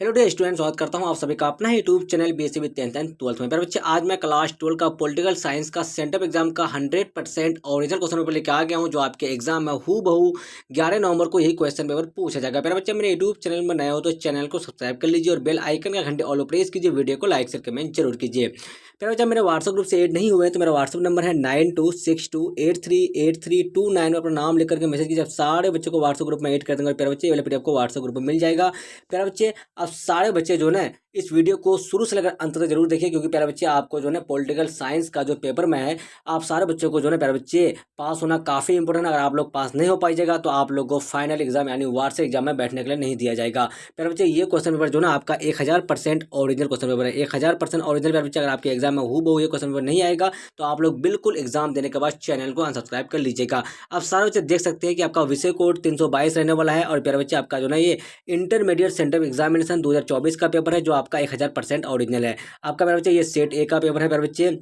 Hello day student, स्वागत करता हूं आप सभी का अपना YouTube channel BSc with 10th and 12th में। मेरे बच्चे, आज मैं क्लास 12 का पॉलिटिकल साइंस का सेंटअप एग्जाम का 100% ओरिजिनल क्वेश्चन पेपर लेके आ गया हूं, जो आपके एग्जाम में हूबहू 11 नवंबर को यही क्वेश्चन पेपर पूछा जाएगा। मेरे बच्चे, मेरे यूट्यूब चैनल में नए हो तो चैनल को सब्सक्राइब कर लीजिए और बेल आइकन का घंटे ऑल प्रेस कीजिए। वीडियो को लाइक शेयर कमेंट जरूर कीजिए। मेरे बच्चे, मेरे व्हाट्सअप ग्रुप से ऐड नहीं हुए तो मेरा व्हाट्सअप नंबर है 9262838329 में अपना नाम लिख करके मैसेज कीजिए। आप सारे बच्चों को व्हाट्सअप ग्रुप में ऐड कर देंगे और प्यारे बच्चे, ये वाला पीडीएफ को व्हाट्सअप ग्रुप में मिल जाएगा। प्यारे बच्चे, अब सारे बच्चे जो है इस वीडियो को शुरू से लेकर अंत तक जरूर देखिए, क्योंकि प्यारे बच्चे आपको जो है पॉलिटिकल साइंस का जो पेपर में है, आप सारे बच्चों को जो है प्यारे बच्चे पास होना काफ़ी इंपॉर्टेंट है। अगर आप लोग पास नहीं हो पाइएगा तो आप लोग को फाइनल एग्जाम यानी वार्षिक एग्जाम में बैठने के लिए नहीं दिया जाएगा। प्यारे बच्चे, ये क्वेश्चन पेपर जो ना आपका 1000% ओरिजिनल क्वेश्चन पेपर है। 1000% ओरिजिनल। प्यारे बच्चे, अगर आपके एग्जाम में हूबहू ये क्वेश्चन पेपर नहीं आएगा तो आप लोग बिल्कुल एग्जाम देने के बाद चैनल को अनसब्सक्राइब कर लीजिएगा। आप सारे बच्चे देख सकते हैं कि आपका विषय कोड 322 रहने वाला है। और प्यारे बच्चे, आपका जो ना ये इंटरमीडिएट सेंट्रल एग्जामिनेशन 2024 का पेपर है, जो आपका 1000% ओरिजिनल है। आपका प्यारे बच्चे ये सेट ए का पेपर है। प्यारे बच्चे,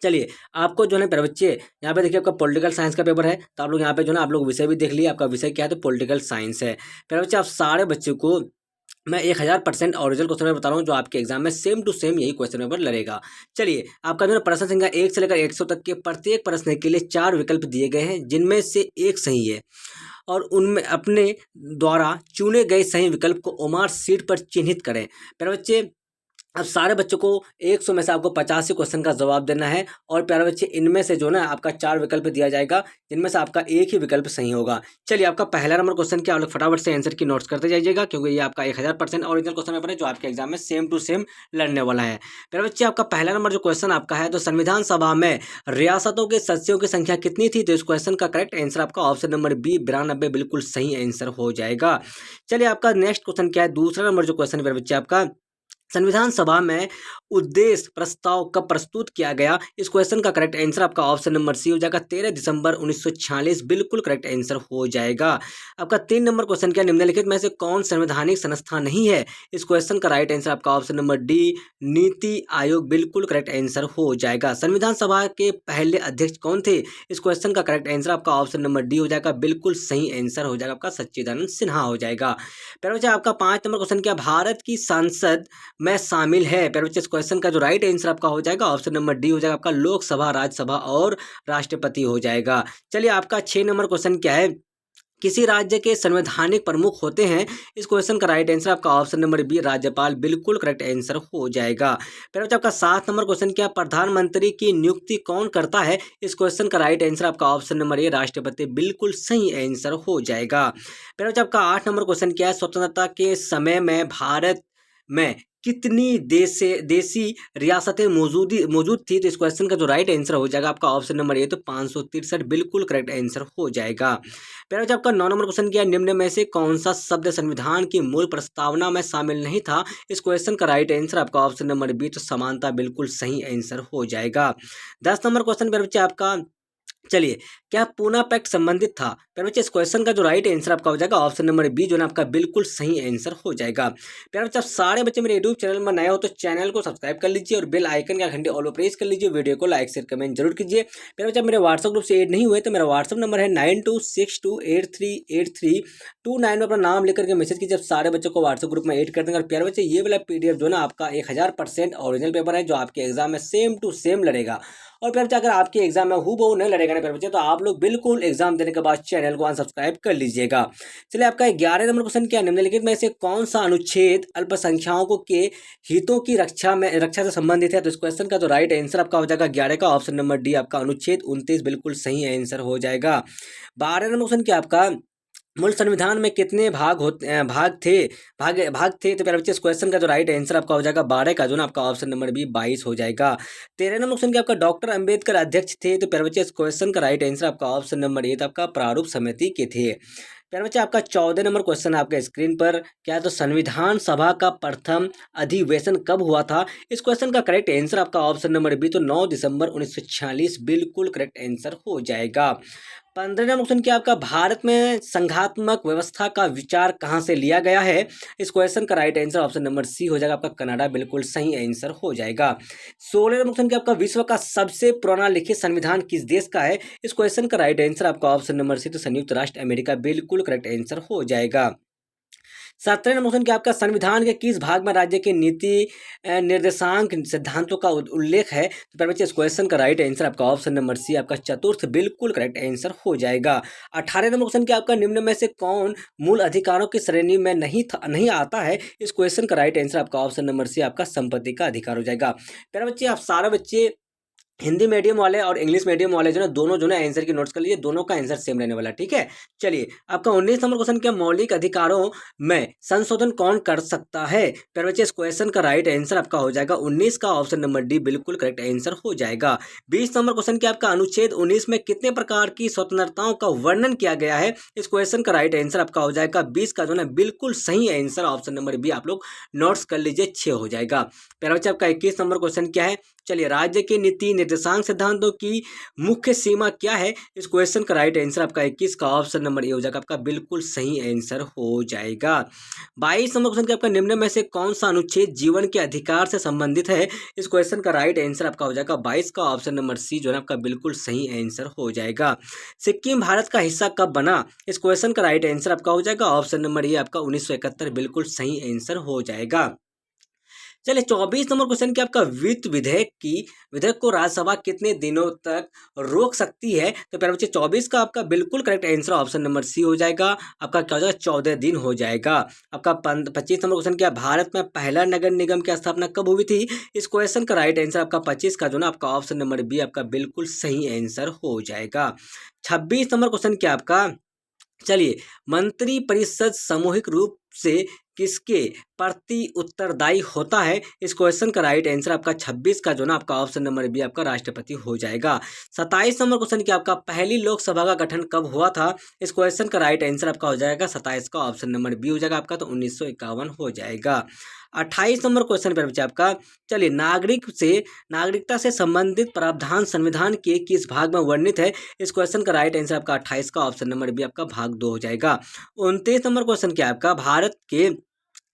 चलिए आपको जो है प्यारे बच्चे, यहाँ पे देखिए आपका पॉलिटिकल साइंस का पेपर है, तो आप लोग यहाँ पे जो है आप लोग विषय भी देख लिए। आपका विषय क्या है? तो पॉलिटिकल साइंस है। प्यारे बच्चे, आप सारे बच्चों को मैं 1000% ओरिजिनल क्वेश्चन पेपर बता रहा हूँ, जो आपके एग्जाम में सेम टू सेम यही क्वेश्चन पेपर लड़ेगा। चलिए, आपका जो है प्रश्न संख्या 1 से लेकर 100 तक के प्रत्येक प्रश्न के लिए 4 विकल्प दिए गए हैं, जिनमें से एक सही है। और उनमें अपने द्वारा चुने गए सही विकल्प को ओमार शीट पर चिन्हित करें। प्यारे बच्चे, अब सारे बच्चों को 100 में से आपको 85 क्वेश्चन का जवाब देना है। और प्यारे बच्चे, इनमें से जो ना आपका 4 विकल्प दिया जाएगा, जिनमें से आपका एक ही विकल्प सही होगा। चलिए, आपका पहला नंबर क्वेश्चन क्या, आप लोग फटाफट से आंसर की नोट्स करते जाइएगा, क्योंकि ये आपका 1000% ओरिजिनल क्वेश्चन पेपर है, जो आपके एग्जाम में सेम टू सेम लड़ने वाला है। प्यारे बच्चे, आपका पहला नंबर जो क्वेश्चन आपका है, तो संविधान सभा में रियासतों के सदस्यों की संख्या कितनी थी? तो इस क्वेश्चन का करेक्ट आंसर आपका ऑप्शन नंबर बी 92 बिल्कुल सही आंसर हो जाएगा। चलिए, आपका नेक्स्ट क्वेश्चन क्या है, दूसरा नंबर जो क्वेश्चन प्यारे बच्चे आपका, संविधान सभा में उद्देश्य प्रस्ताव कब प्रस्तुत किया गया? इस क्वेश्चन का करेक्ट आंसर आपका ऑप्शन नंबर सी हो जाएगा, 13 दिसंबर 1946 बिल्कुल करेक्ट आंसर हो जाएगा। आपका 3 नंबर क्वेश्चन क्या, निम्नलिखित में से कौन संवैधानिक संस्था नहीं है? इस क्वेश्चन का राइट आंसर आपका option number D NITI Aayog बिल्कुल करेक्ट आंसर हो जाएगा। संविधान सभा के पहले अध्यक्ष कौन थे? इस क्वेश्चन का करेक्ट आंसर आपका ऑप्शन नंबर डी हो जाएगा, बिल्कुल सही आंसर हो जाएगा, आपका सच्चिदानंद सिन्हा हो जाएगा। प्यारे बच्चे, आपका 5 नंबर क्वेश्चन क्या, भारत की संसद में शामिल है? प्यारे बच्चे, इस क्वेश्चन का जो राइट आंसर आपका हो जाएगा ऑप्शन नंबर डी हो जाएगा, आपका लोकसभा, राज्यसभा और राष्ट्रपति हो जाएगा। चलिए, आपका 6 नंबर क्वेश्चन क्या है, किसी राज्य के संवैधानिक प्रमुख होते हैं? इस क्वेश्चन का राइट आंसर आपका ऑप्शन नंबर बी राज्यपाल बिल्कुल करेक्ट आंसर हो जाएगा। फिर बच्चा, आपका 7 नंबर क्वेश्चन क्या, प्रधानमंत्री की नियुक्ति कौन करता है? इस क्वेश्चन का राइट आंसर आपका ऑप्शन नंबर ए राष्ट्रपति बिल्कुल सही आंसर हो जाएगा। फिर बच्चा, आपका 8 नंबर क्वेश्चन क्या है, स्वतंत्रता के समय में भारत में कितनी देसी रियासतें मौजूद थी? तो इस क्वेश्चन का जो राइट आंसर हो जाएगा आपका ऑप्शन नंबर ए, तो 563 बिल्कुल करेक्ट आंसर हो जाएगा। फिर बच्चा, आपका 9 नंबर क्वेश्चन क्या है, निम्न में से कौन सा शब्द संविधान की मूल प्रस्तावना में शामिल नहीं था? इस क्वेश्चन का राइट आंसर आपका ऑप्शन नंबर बी, तो समानता बिल्कुल सही आंसर हो जाएगा। 10 नंबर क्वेश्चन फिर बच्चा आपका, चलिए, क्या पूना पैक्ट संबंधित था? प्यारे बच्चे, इस क्वेश्चन का जो राइट आंसर आपका हो जाएगा ऑप्शन नंबर बी, जो ना आपका बिल्कुल सही आंसर हो जाएगा। प्यारे बच्चे, आप सारे बच्चे मेरे यूट्यूब चैनल में नए हो तो चैनल को सब्सक्राइब कर लीजिए और बेल आइकन का घंटे ऑल प्रेस कर लीजिए। वीडियो को लाइक शेयर कमेंट जरूर कीजिए। प्यारे बच्चे, मेरे व्हाट्सअप ग्रुप से ऐड नहीं हुए तो मेरा व्हाट्सअप नंबर है 9262838329 में अपना नाम लेकर के मैसेज कीजिए। सारे बच्चों को व्हाट्सअप ग्रुप में ऐड कर देंगे। और प्यारे बच्चे, ये वाला पीडीएफ जो ना आपका 1000% ओरिजिनल पेपर है, जो आपके एग्जाम में सेम टू सेम लड़ेगा। और प्यारे बच्चे, अगर आपके एग्जाम में हूबहू नहीं लड़ेगा ना प्यारे बच्चे, तो आप लोग बिल्कुल एग्जाम देने के बाद चैनल को अनसब्सक्राइब कर लीजिएगा। चलिए, आपका 11 नंबर क्वेश्चन क्या, निम्नलिखित में से कौन सा अनुच्छेद अल्पसंख्यकों के हितों की रक्षा से संबंधित है? तो इस क्वेश्चन का जो राइट आंसर आपका हो जाएगा 11 का ऑप्शन नंबर डी, आपका अनुच्छेद 29 बिल्कुल सही आंसर हो जाएगा। 12 नंबर क्वेश्चन क्या आपका, मूल संविधान में कितने भाग थे? तो प्यारे बच्चे, इस क्वेश्चन का जो राइट आंसर आपका हो जाएगा 12 का, जो ना आपका ऑप्शन नंबर बी 22 हो जाएगा। 13 नंबर क्वेश्चन क्या आपका, डॉक्टर अंबेडकर अध्यक्ष थे? तो प्यारे बच्चे, इस क्वेश्चन का राइट आंसर आपका ऑप्शन नंबर ए, तो आपका प्रारूप समिति के थे। प्यारे बच्चे, आपका 14 नंबर क्वेश्चन आपके स्क्रीन पर क्या है, तो संविधान सभा का प्रथम अधिवेशन कब हुआ था? इस क्वेश्चन का करेक्ट आंसर आपका ऑप्शन नंबर बी, तो 9 दिसंबर 1946 बिल्कुल करेक्ट आंसर हो जाएगा। 15 नंबर क्वेश्चन क्या आपका, भारत में संघात्मक व्यवस्था का विचार कहाँ से लिया गया है? इस क्वेश्चन का right answer option number C हो जाएगा, आपका कनाडा बिल्कुल सही आंसर हो जाएगा। 16 नंबर क्वेश्चन क्या आपका, विश्व का सबसे पुराना लिखित संविधान किस देश का है? इस क्वेश्चन का राइट आंसर आपका ऑप्शन नंबर सी, तो संयुक्त राष्ट्र अमेरिका बिल्कुल करेक्ट आंसर हो जाएगा। 17 नंबर क्वेश्चन क्या आपका संविधान के किस भाग में राज्य के नीति निर्देशांक सिद्धांतों का उल्लेख है? तो प्यारे बच्चे इस क्वेश्चन का राइट आंसर आपका ऑप्शन नंबर सी आपका चतुर्थ बिल्कुल करेक्ट आंसर हो जाएगा। 18 नंबर क्वेश्चन क्या आपका निम्न में से कौन मूल अधिकारों की श्रेणी में नहीं आता है? इस क्वेश्चन का राइट आंसर आपका ऑप्शन नंबर सी आपका संपत्ति का अधिकार हो जाएगा। प्यारे बच्चे आप सारे बच्चे हिंदी मीडियम वाले और इंग्लिश मीडियम वाले जो ना दोनों जो ना आंसर की नोट्स कर लीजिए, दोनों का आंसर सेम रहने वाला है, ठीक है। चलिए आपका 19 नंबर क्वेश्चन क्या मौलिक अधिकारों में संशोधन कौन कर सकता है? प्यारे बच्चे इस क्वेश्चन का राइट आंसर आपका हो जाएगा 19 का ऑप्शन नंबर डी बिल्कुल करेक्ट आंसर हो जाएगा। 20 नंबर क्वेश्चन क्या आपका अनुच्छेद 19 में कितने प्रकार की स्वतंत्रताओं का वर्णन किया गया है? इस क्वेश्चन का राइट आंसर आपका हो जाएगा 20 का जो ना बिल्कुल सही आंसर ऑप्शन नंबर बी आप लोग नोट्स कर लीजिए, 6 हो जाएगा। प्यारे बच्चे आपका 21 नंबर क्वेश्चन क्या है? चलिए राज्य के नीति निर्देशांक सिद्धांतों की मुख्य सीमा क्या है? इस क्वेश्चन का राइट आंसर आपका 21 का ऑप्शन नंबर ए हो जाएगा, आपका बिल्कुल सही आंसर हो जाएगा। 22 नंबर क्वेश्चन क्या आपका निम्न में से कौन सा अनुच्छेद जीवन के अधिकार से संबंधित है? इस क्वेश्चन का राइट आंसर आपका हो जाएगा 22 का ऑप्शन नंबर सी जो है आपका बिल्कुल सही आंसर हो जाएगा। सिक्किम भारत का हिस्सा कब बना? इस क्वेश्चन का राइट आंसर आपका हो जाएगा ऑप्शन नंबर ए आपका 1971 बिल्कुल सही आंसर हो जाएगा। चलिए 24 नंबर क्वेश्चन क्या आपका विधेयक को राज्यसभा कितने दिनों तक रोक सकती है? तो प्यारे बच्चे 24 का आपका बिल्कुल correct answer option number C हो जाएगा, आपका क्या हो जाएगा 14 दिन हो जाएगा। आपका 25 नंबर क्वेश्चन क्या भारत में पहला नगर निगम की स्थापना कब हुई थी? इस क्वेश्चन का राइट आंसर आपका 25 का जो ना आपका ऑप्शन नंबर बी आपका बिल्कुल सही आंसर हो जाएगा। 26 नंबर क्वेश्चन क्या आपका चलिए मंत्रिपरिषद सामूहिक रूप से किसके प्रति उत्तरदायी होता है? इस क्वेश्चन का राइट आंसर आपका 26 का जो ना आपका ऑप्शन नंबर बी आपका राष्ट्रपति हो जाएगा। 27 नंबर क्वेश्चन क्या आपका पहली लोकसभा का गठन कब हुआ था? इस क्वेश्चन का राइट आंसर आपका हो जाएगा 27 का ऑप्शन नंबर बी हो जाएगा आपका, तो 1951 हो जाएगा। 28 नंबर क्वेश्चन पर बच्चे आपका चलिए नागरिकता से संबंधित प्रावधान संविधान के किस भाग में वर्णित है? इस क्वेश्चन का राइट आंसर आपका 28 का ऑप्शन नंबर बी आपका भाग 2 हो जाएगा। 29 नंबर क्वेश्चन क्या आपका भारत के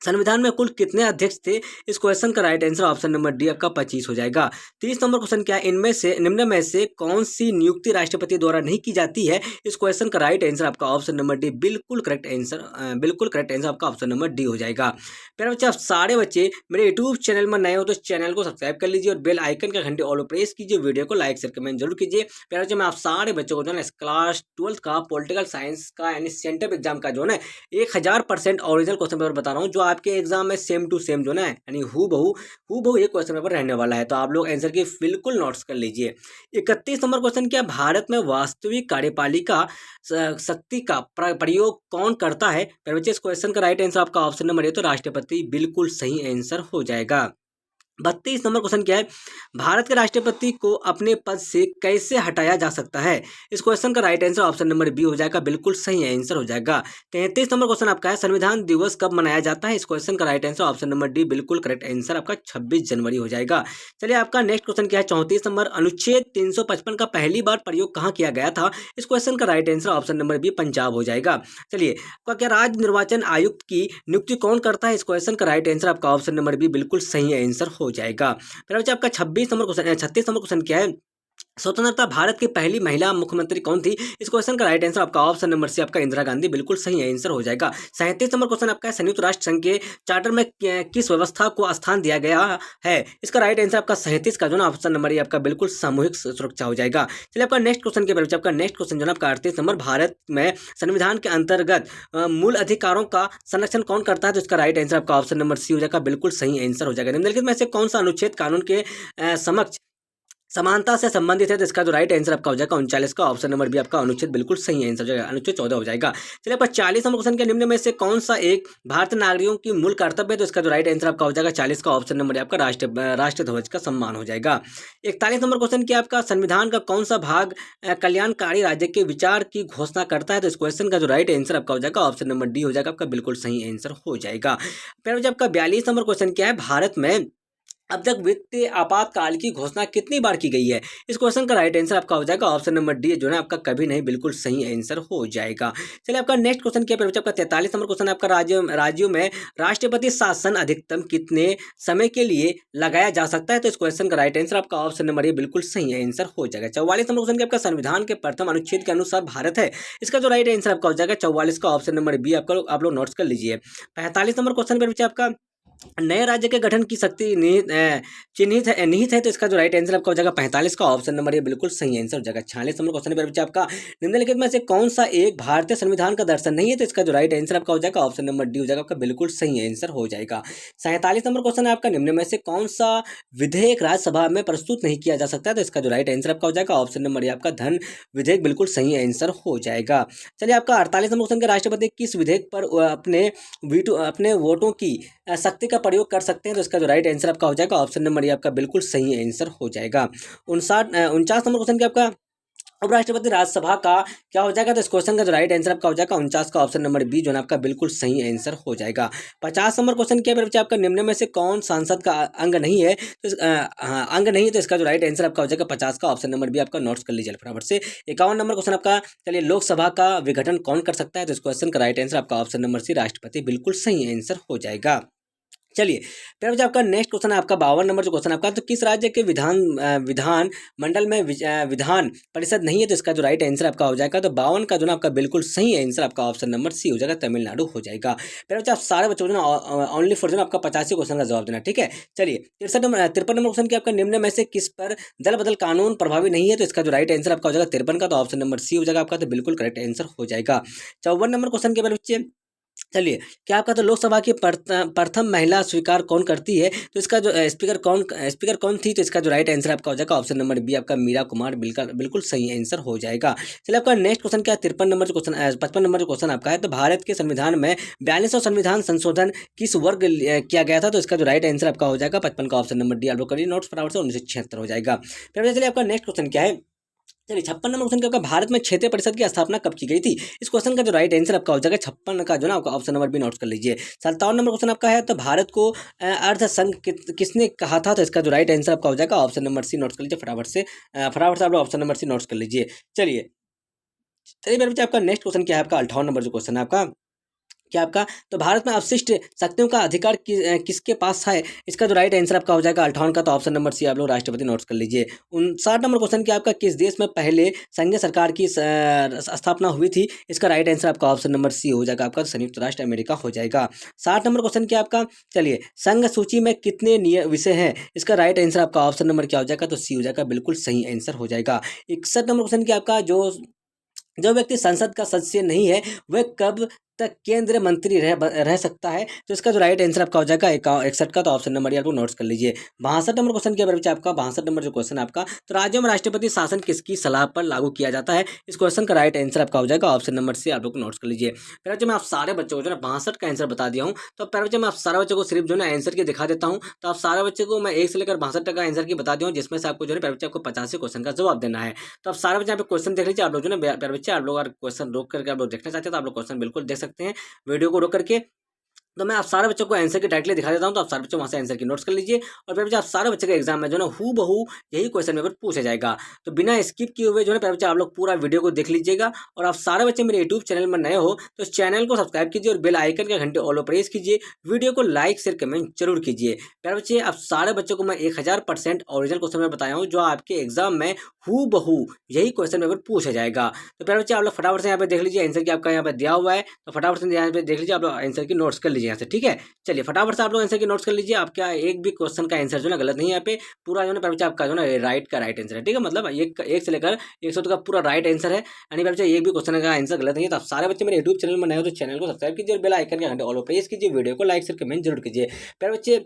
संविधान में कुल कितने अध्यक्ष थे? इस क्वेश्चन का right answer option number D आपका 25 हो जाएगा। 30 नंबर क्वेश्चन क्या इनमें से निम्न में से कौन सी नियुक्ति राष्ट्रपति द्वारा नहीं की जाती है? इस क्वेश्चन का राइट आंसर आपका ऑप्शन नंबर डी बिल्कुल करेक्ट आंसर आपका ऑप्शन नंबर डी हो जाएगा। प्यारे बच्चे आप सारे बच्चे मेरे यूट्यूब चैनल में नए हो तो चैनल को सब्सक्राइब कर लीजिए और बेल आइकन का घंटे ऑल प्रेस कीजिए, वीडियो को लाइक शेयर कमेंट जरूर कीजिए। प्यारे बच्चे मैं आप सारे बच्चों को जो है क्लास 12th का पॉलिटिकल साइंस का यानी सेंटर एग्जाम का जो है 1000% ओरिजिनल क्वेश्चन पेपर बता रहा हूँ, जो आपके एग्जाम में सेम टू सेम जो ना यानी हु बहु ये क्वेश्चन पेपर रहने वाला है, तो आप लोग आंसर की बिल्कुल नोट्स कर लीजिए। 31 नंबर क्वेश्चन क्या भारत में वास्तविक कार्यपालिका शक्ति का प्रयोग कौन करता है? फिर बच्चे इस क्वेश्चन का राइट आंसर आपका ऑप्शन नंबर ए तो राष्ट्रपति बिल्कुल सही आंसर हो जाएगा। 32 नंबर क्वेश्चन क्या है भारत के राष्ट्रपति को अपने पद से कैसे हटाया जा सकता है? इस क्वेश्चन का right answer option number B हो जाएगा, बिल्कुल सही आंसर हो जाएगा। 33 नंबर क्वेश्चन आपका है संविधान दिवस कब मनाया जाता है? इस क्वेश्चन का right answer option number D बिल्कुल करेक्ट आंसर आपका 26 जनवरी हो जाएगा। चलिए आपका नेक्स्ट क्वेश्चन क्या है 34 नंबर अनुच्छेद 355 का पहली बार प्रयोग कहाँ किया गया था? इस क्वेश्चन का right answer option number B Punjab हो जाएगा। चलिए आपका क्या राज्य निर्वाचन आयुक्त की नियुक्ति कौन करता है? इस क्वेश्चन का राइट आंसर आपका ऑप्शन नंबर बी बिल्कुल सही आंसर हो जाएगा। फिर बच्चा आपका 36 नंबर क्वेश्चन क्या है स्वतंत्रता भारत की पहली महिला मुख्यमंत्री कौन थी? इस क्वेश्चन का राइट आंसर आपका ऑप्शन नंबर सी आपका इंदिरा गांधी बिल्कुल सही आंसर हो जाएगा। 37 नंबर क्वेश्चन आपका संयुक्त राष्ट्र संघ के चार्टर में किस व्यवस्था को स्थान दिया गया है? इसका राइट आंसर आपका 37 का जो ना ऑप्शन नंबर ये आपका बिल्कुल सामूहिक सुरक्षा हो जाएगा। चलिए आपका नेक्स्ट क्वेश्चन के आपका नेक्स्ट क्वेश्चन जो ना आपका 38 नंबर भारत में संविधान के अंतर्गत मूल अधिकारों का संरक्षण कौन करता है? तो इसका राइट आंसर आपका ऑप्शन नंबर सी हो जाएगा, बिल्कुल सही आंसर हो जाएगा। निम्नलिखित में से कौन सा अनुच्छेद कानून के समक्ष समानता से संबंधित है? तो इसका जो राइट आंसर आपका हो जाएगा 39 का ऑप्शन नंबर बी आपका अनुच्छेद बिल्कुल सही आंसर हो जाएगा, अनुच्छेद 14 हो जाएगा। चलिए आपका 40 नंबर क्वेश्चन के निम्न में से कौन सा एक भारतीय नागरिकों की मूल कर्तव्य है? तो इसका जो राइट आंसर आपका हो जाएगा 40 का ऑप्शन नंबर आपका राष्ट्र ध्वज का सम्मान हो जाएगा। 41 नंबर क्वेश्चन क्या आपका संविधान का कौन सा भाग कल्याणकारी राज्य के विचार की घोषणा करता है? तो इस क्वेश्चन का जो राइट आंसर आपका हो जाएगा ऑप्शन नंबर डी हो जाएगा, आपका बिल्कुल सही आंसर हो जाएगा। फिर आपका 42 नंबर क्वेश्चन क्या है भारत में अब तक वित्तीय आपातकाल की घोषणा कितनी बार की गई है? इस क्वेश्चन का राइट आंसर आपका हो जाएगा ऑप्शन नंबर डी, जो है आपका कभी नहीं, बिल्कुल सही आंसर हो जाएगा। चलिए आपका नेक्स्ट क्वेश्चन क्या है? आपका 43 नंबर क्वेश्चन आपका राज्यों में राष्ट्रपति शासन अधिकतम कितने समय के लिए लगाया जा सकता है? तो इस क्वेश्चन का राइट आंसर आपका ऑप्शन नंबर ए, बिल्कुल सही आंसर हो जाएगा। 44 नंबर क्वेश्चन आपका संविधान के प्रथम अनुच्छेद के अनुसार भारत है, इसका जो राइट आंसर आपका हो जाएगा 44 का ऑप्शन नंबर बी, आपका आप लोग नोट्स कर लीजिए। 45 नंबर क्वेश्चन पर आपका नए राज्य के गठन की शक्ति निहित है, तो इसका जो राइट आंसर आपका हो जाएगा 45 का ऑप्शन नंबर ये, बिल्कुल सही आंसर हो जाएगा। 46 नंबर क्वेश्चन पर आपका निम्नलिखित में से कौन सा एक भारतीय संविधान का दर्शन नहीं है? तो इसका जो राइट आंसर आपका हो जाएगा ऑप्शन नंबर डी हो जाएगा, आपका बिल्कुल सही आंसर हो जाएगा। 47 नंबर क्वेश्चन है आपका, निम्न में से कौन सा विधेयक राज्यसभा में प्रस्तुत नहीं किया जा सकता है? तो इसका जो राइट आंसर आपका हो जाएगा ऑप्शन नंबर ए, आपका धन विधेयक, बिल्कुल सही आंसर हो जाएगा। चलिए आपका 48 नंबर क्वेश्चन के राष्ट्रपति किस विधेयक पर अपने वोटों की शक्ति का प्रयोग कर सकते हैं? तो इसका जो राइट आंसर आपका हो जाएगा ऑप्शन नंबर ए, आपका बिल्कुल सही आंसर हो जाएगा। 49 नंबर क्वेश्चन के आपका उपराष्ट्रपति राज्यसभा का क्या हो जाएगा? तो इस क्वेश्चन का जो राइट आंसर आपका हो जाएगा 49 का ऑप्शन नंबर बी, जो है आपका बिल्कुल सही आंसर हो जाएगा। 50 नंबर क्वेश्चन क्या है? आपका निम्न में से कौन सांसद का अंग नहीं है? तो अंग नहीं है, तो इसका जो राइट आंसर आपका हो जाएगा 50 का ऑप्शन नंबर बी, आपका नोट्स कर लीजिए फटाफट से। 51 नंबर क्वेश्चन आपका, चलिए लोकसभा का विघटन कौन कर सकता है? तो इस क्वेश्चन का राइट आंसर आपका ऑप्शन नंबर सी, राष्ट्रपति, बिल्कुल सही आंसर हो जाएगा। चलिए फिर आपका नेक्स्ट क्वेश्चन है आपका 52 नंबर जो क्वेश्चन आपका, तो किस राज्य के विधान मंडल में विधान परिषद नहीं है? तो इसका जो राइट आंसर आपका हो जाएगा, तो 52 का जो ना आपका बिल्कुल सही आंसर आपका ऑप्शन नंबर सी हो जाएगा, तमिलनाडु हो जाएगा। फिर आप सारे बच्चों को ओनली फॉर जो आपका 85 क्वेश्चन का जवाब देना, ठीक है। चलिए 53 नंबर क्वेश्चन की आपका निम्न में से किस पर दल बदल कानून प्रभावी नहीं है? तो इसका जो राइट आंसर आपका हो जाएगा 53 का, तो ऑप्शन नंबर सी हो जाएगा आपका, तो बिल्कुल करेक्ट आंसर हो जाएगा। 54 नंबर क्वेश्चन के बच्चे, चलिए क्या आपका तो लोकसभा की प्रथम महिला स्वीकार कौन करती है? तो इसका जो स्पीकर कौन थी? तो इसका जो राइट आंसर आपका हो जाएगा ऑप्शन नंबर बी, आपका मीरा कुमार, बिल्कुल सही आंसर हो जाएगा। चलिए आपका नेक्स्ट क्वेश्चन क्या है? 53 नंबर जो क्वेश्चन 55 नंबर जो क्वेश्चन आपका है, तो भारत के संविधान में 42वां संविधान संशोधन किस वर्ग किया गया था? तो इसका जो राइट आंसर आपका हो जाएगा 55 का ऑप्शन नंबर डी, आप लोग करिए नोट्स फटाफट से, 1976 हो जाएगा। फिर चलिए आपका नेक्स्ट क्वेश्चन क्या है? चलिए 56 नंबर क्वेश्चन आपका, भारत में क्षेत्रीय परिषद की स्थापना कब की गई थी? इस क्वेश्चन का जो राइट आंसर आपका हो जाएगा 56 का जो ना आपका ऑप्शन नंबर बी नोट कर लीजिए। 57 नंबर क्वेश्चन आपका है, तो भारत को अर्ध संघ किसने कहा था? तो इसका जो राइट आंसर आपका हो जाएगा ऑप्शन नंबर सी नोट कर लीजिए फटाफट से, आप लोग ऑप्शन नंबर सी नोट कर लीजिए। चलिए मेरे बच्चे आपका नेक्स्ट क्वेश्चन क्या है? आपका 58 नंबर जो क्वेश्चन है आपका, क्या आपका तो भारत में अवशिष्ट शक्तियों का अधिकार किसके पास है? इसका जो राइट आंसर आपका हो जाएगा 58 का, तो ऑप्शन नंबर सी आप लोग राष्ट्रपति नोट्स कर लीजिए। 59 नंबर क्वेश्चन क्या आपका, किस देश में पहले संघीय सरकार की स्थापना हुई थी? इसका राइट आंसर आपका ऑप्शन नंबर सी हो जाएगा, आपका संयुक्त राष्ट्र अमेरिका हो जाएगा। 60 नंबर क्वेश्चन क्या आपका, चलिए संघ सूची में कितने विषय हैं? इसका राइट आंसर आपका ऑप्शन नंबर क्या हो जाएगा, तो सी हो जाएगा, बिल्कुल सही आंसर हो जाएगा। 61 नंबर क्वेश्चन क्या आपका, जो व्यक्ति संसद का सदस्य नहीं है वह कब तक केंद्रीय मंत्री रह सकता है? तो इसका जो राइट आंसर आपका हो जाएगा 61 का, तो ऑप्शन नंबर आपको नोट्स कर लीजिए। 62 नंबर क्वेश्चन क्या बच्चा आपका, 62 नंबर जो क्वेश्चन आपका, तो राज्यों में राष्ट्रपति शासन किसकी सलाह पर लागू किया जाता है? इस क्वेश्चन का राइट आंसर आपका हो जाएगा ऑप्शन नंबर सी, आप लोग नोट्स कर लीजिए। फिर बच्चे मैं आप सारे बच्चों को जो है 62 का आंसर बता दिया हूँ, तो फिर बच्चे मैं आप सारे बच्चों को सिर्फ जो है आंसर की दिखा देता हूँ। तो आप सारे बच्चे को मैं 1 से लेकर 62 तक का आंसर की बता दिया हूँ, जिसमें से आपको जो है बच्चे आपको 50 क्वेश्चन का जवाब देना है। तो आप सारे बच्चे यहाँ पे क्वेश्चन देख लीजिए, आप लोग जो है प्यारे बच्चे, आप लोग अगर क्वेश्चन रोक करके आप लोग देखना चाहते हैं तो आप लोग क्वेश्चन बिल्कुल देख सकते हैं वीडियो को रोक करके। तो मैं आप सारे बच्चों को आंसर की डायरेक्टली दिखा देता हूं, तो आप सारे बच्चों वहां से आंसर की नोट्स कर लीजिए। और फिर बच्चे आप सारे बच्चे का एग्जाम में जो ना हू बहू यही क्वेश्चन पेपर पूछा जाएगा, तो बिना स्किप किए हुए जो है बच्चे आप लोग पूरा वीडियो को देख लीजिएगा। और आप सारे बच्चे मेरे यूट्यूब चैनल में नए हो तो इस चैनल को सब्सक्राइब कीजिए और बेल आइकन के घंटे ऑल प्रेस कीजिए, वीडियो को लाइक शेयर कमेंट जरूर कीजिए। प्यारे बच्चे आप सारे बच्चों को मैं 1000% ओरिजिनल क्वेश्चन में बताया हूँ, जो आपके एग्जाम में हू बहू यही क्वेश्चन पेपर पूछा जाएगा। तो प्यारे बच्चे आप लोग फटाफट से यहाँ पे देख लीजिए, आंसर की आपका यहाँ पे दिया हुआ है, तो फटाफट से यहाँ पे देख लीजिए, आप लोग आंसर की नोट्स कर लीजिए यहाँ से, ठीक है। चलिए फटाफट से आप लोग आंसर की नोट्स कर लीजिए। आपका एक भी क्वेश्चन का आंसर जो ना गलत नहीं है, यहाँ पे पूरा जो ना बच्चा आपका जो ना राइट का राइट आंसर है, ठीक है। मतलब एक से लेकर 100 तक का पूरा राइट आंसर है, यानी बच्चा एक भी क्वेश्चन का आंसर गलत नहीं है। तो आप सारे बच्चे मेरे यूट्यूब चैनल में नए हो तो चैनल को सब्सक्राइब कीजिए और बेल आइकन के घंटे ऑल प्रेस कीजिए, वीडियो को लाइक शेयर कमेंट जरूर कीजिए। प्यारे बच्चे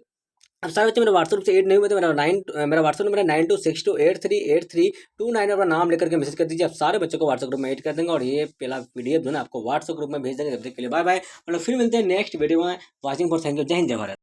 अब सारे बच्चे मेरे व्हाट्सएप से ऐड नहीं हुए तो मेरा व्हाट्सएप नंबर है 9262838329 अपना नाम लेकर के मैसेज कर दीजिए। आप सारे बच्चों को व्हाट्सएप ग्रुप में ऐड कर देंगे और ये पहला पीडीएफ जो है आपको व्हाट्सएप ग्रुप में भेज देंगे। तब तक के लिए बाय बाय, और फिर मिलते हैं नेक्स्ट वीडियो में। वॉचिंग फॉर, थैंक यू, जय हिंद जय भारत।